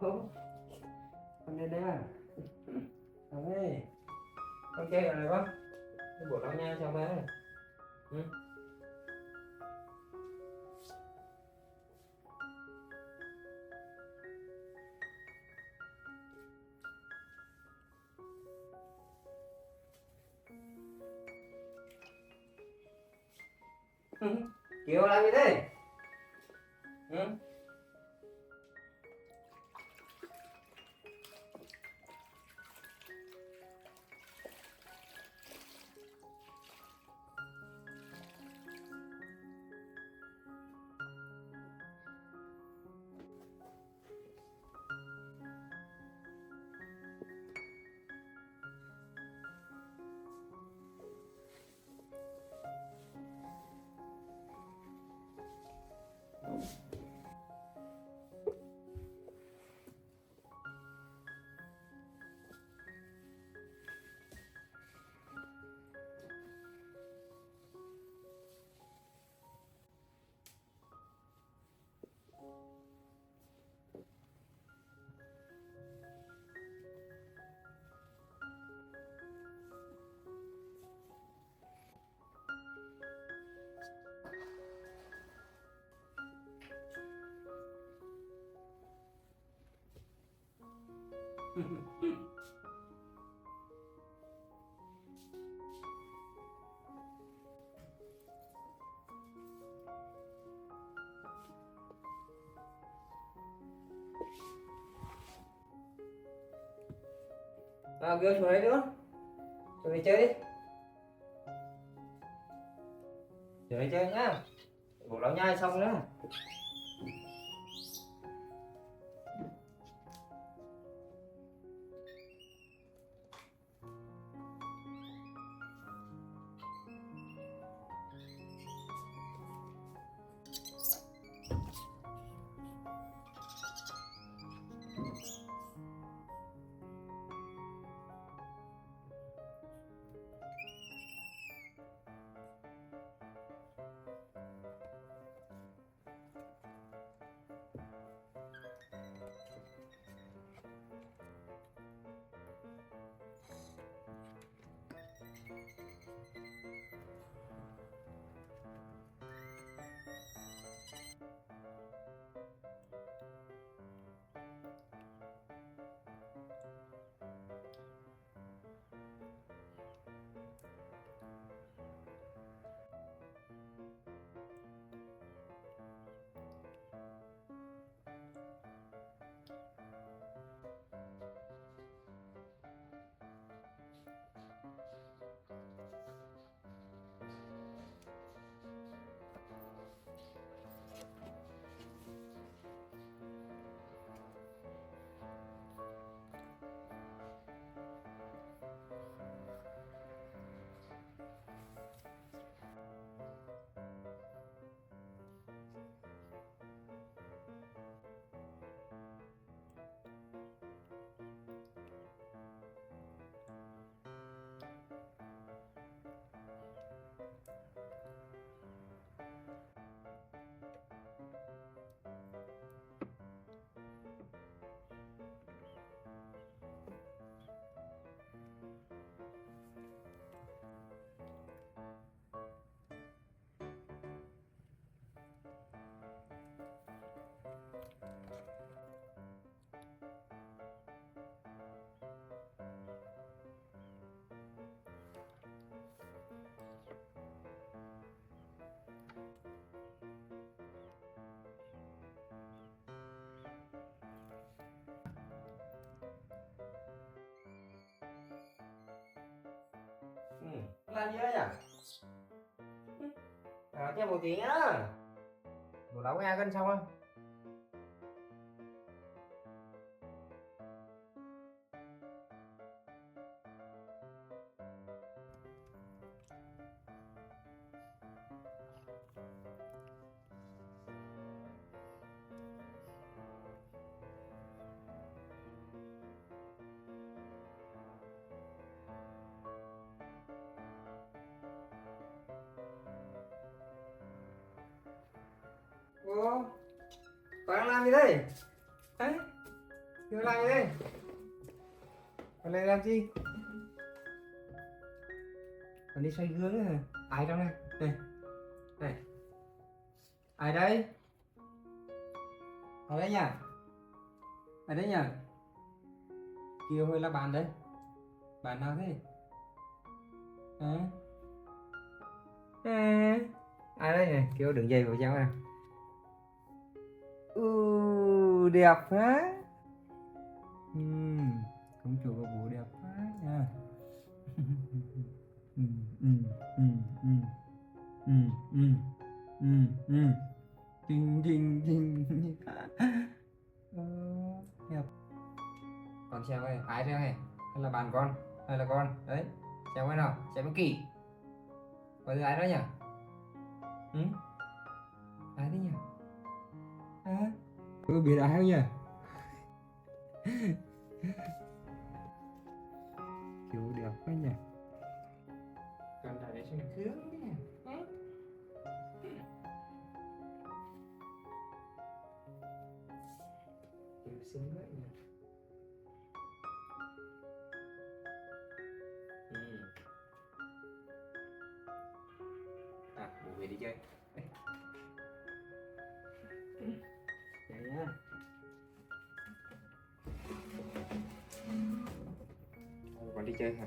Không, con đây nè. Không ấy. Con kia rồi này con. Cái bộ lau nha xong á. Ừ. Kiều làm gì đây? Ừ. À, Kiều xuống đấy nữa. Xuống đây chơi đi. Xuống đây chơi nhá. Bộ lau nha xong nữa. Ừ. Làm gì đấy nhỉ? À, cho một tí nhá. Bộ lau nha cân xong không? Ủa, con đang làm gì đây? Đấy, Kiều lại đây. Còn lại làm gì? Còn đi xoay gương à? Ai trong này? Này. Này. Ai đây? Ở đây nhỉ? Ở đây nhỉ? Kiều hay là bạn đấy? Bạn nào thế? À? À? Ai đây nhỉ? Kiều đừng dậy của cháu à? Đẹp quá. Công chúa của bố đẹp quá nha. Chinh chinh chinh. Đẹp. Con xem ơi, ai xem này? Hay là bạn con? Hay là con? Đấy, xem cái nào, xem kỹ. Có ai đó nhỉ? Ai thế nhỉ? À? Tôi biết ai không nhỉ? Kiểu đẹp quá nhỉ? Cần phải để xem khướng nhỉ? Kiểu xinh vậy nhỉ? À, bố về đi chơi. Đây nhá. Con đi chơi hả?